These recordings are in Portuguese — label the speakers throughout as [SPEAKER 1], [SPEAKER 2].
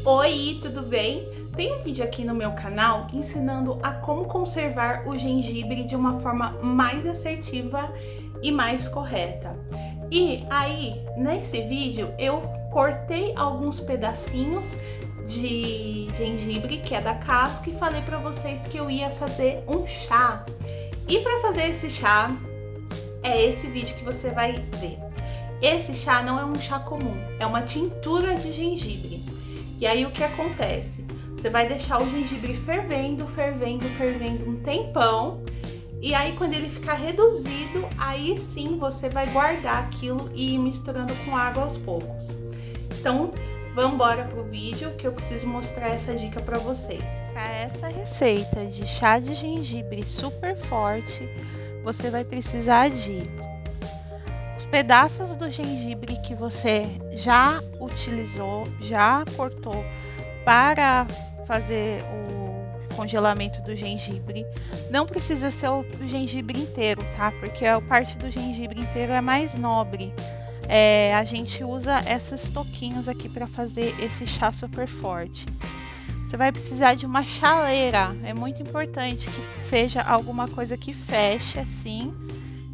[SPEAKER 1] Oi, tudo bem? Tem um vídeo aqui no meu canal ensinando a como conservar o gengibre de uma forma mais assertiva e mais correta. E aí, nesse vídeo, eu cortei alguns pedacinhos de gengibre, que é da casca, e falei para vocês que eu ia fazer um chá. E para fazer esse chá, é esse vídeo que você vai ver. Esse chá não é um chá comum, é uma tintura de gengibre. E aí o que acontece? Você vai deixar o gengibre fervendo um tempão. E aí quando ele ficar reduzido, aí sim você vai guardar aquilo e ir misturando com água aos poucos. Então, vamos embora pro vídeo que eu preciso mostrar essa dica para vocês.
[SPEAKER 2] Para essa receita de chá de gengibre super forte, você vai precisar de os pedaços do gengibre que você já utilizou, já cortou para fazer o congelamento do gengibre. Não precisa ser o gengibre inteiro, tá? Porque a parte do gengibre inteiro é mais nobre. A gente usa esses toquinhos aqui para fazer esse chá super forte. Você vai precisar de uma chaleira. É muito importante que seja alguma coisa que feche assim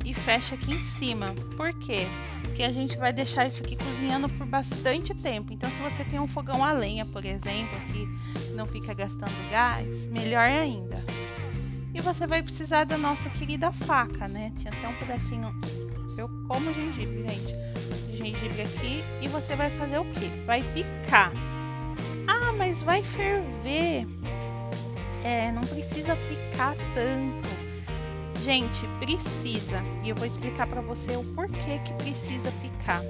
[SPEAKER 2] e feche aqui em cima. Por quê? Porque a gente vai deixar isso aqui cozinhando por bastante tempo. Então, se você tem um fogão a lenha, por exemplo, que não fica gastando gás, melhor ainda. E você vai precisar da nossa querida faca, né? Tinha até um pedacinho. Eu como gengibre, gente. Gengibre aqui. E você vai fazer o quê? Vai picar. Ah, mas vai ferver. Não precisa picar tanto. Gente, precisa. E eu vou explicar para você o porquê que precisa picar.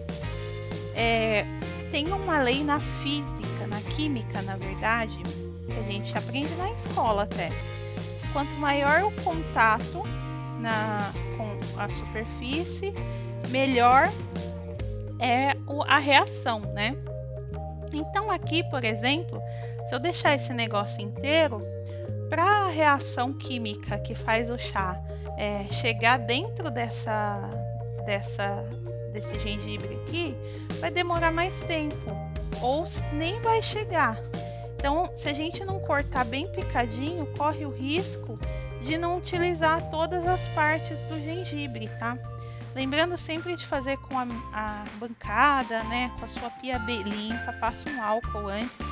[SPEAKER 2] Tem uma lei na física, na química, na verdade, que a gente aprende na escola até. Quanto maior o contato com a superfície, melhor é a reação, né? Então aqui, por exemplo, se eu deixar esse negócio inteiro, para a reação química que faz o chá chegar dentro desse gengibre aqui, vai demorar mais tempo, ou nem vai chegar. Então, se a gente não cortar bem picadinho, corre o risco de não utilizar todas as partes do gengibre, tá? Lembrando sempre de fazer com a bancada, né? Com a sua pia bem limpa, passa um álcool antes,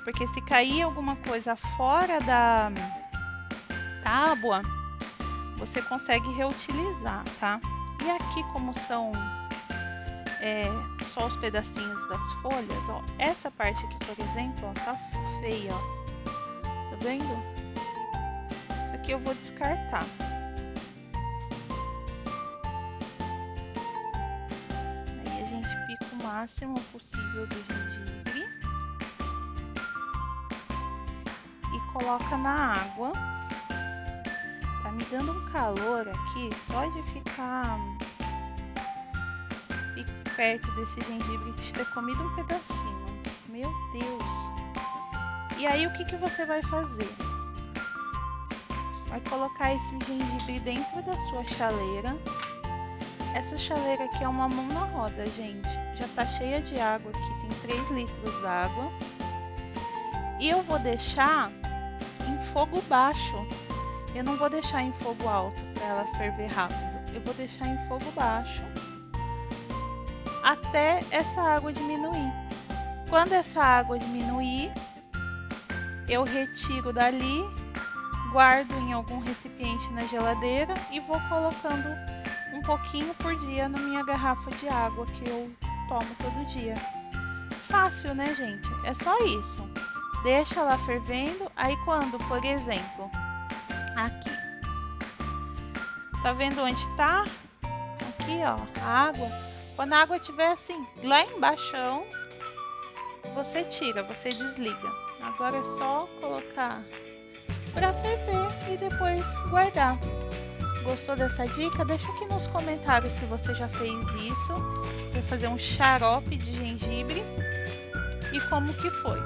[SPEAKER 2] porque se cair alguma coisa fora da tábua, você consegue reutilizar, tá? E aqui, como são só os pedacinhos das folhas, ó, essa parte aqui, por exemplo, ó, tá feia, ó. Tá vendo? Isso aqui eu vou descartar. Aí a gente pica o máximo possível do gengibre e coloca na água. Tá me dando um calor aqui só de ficar perto desse gengibre, de ter comido um pedacinho. Meu Deus! E aí o que você vai fazer? Vai colocar esse gengibre dentro da sua chaleira. Essa chaleira aqui é uma mão na roda, gente. Já tá cheia de água aqui, tem 3 litros d'água. E eu vou deixar em fogo baixo. Eu não vou deixar em fogo alto para ela ferver rápido. Eu vou deixar em fogo baixo até essa água diminuir. Quando essa água diminuir, eu retiro dali, guardo em algum recipiente na geladeira e vou colocando um pouquinho por dia na minha garrafa de água que eu tomo todo dia. Fácil, né, gente? É só isso. Deixa lá fervendo, aí quando, por exemplo, aqui, tá vendo onde tá? Aqui, ó, a água. Quando a água estiver assim, lá embaixo, você tira, você desliga. Agora é só colocar para ferver e depois guardar. Gostou dessa dica? Deixa aqui nos comentários se você já fez isso. Vai fazer um xarope de gengibre e como que foi.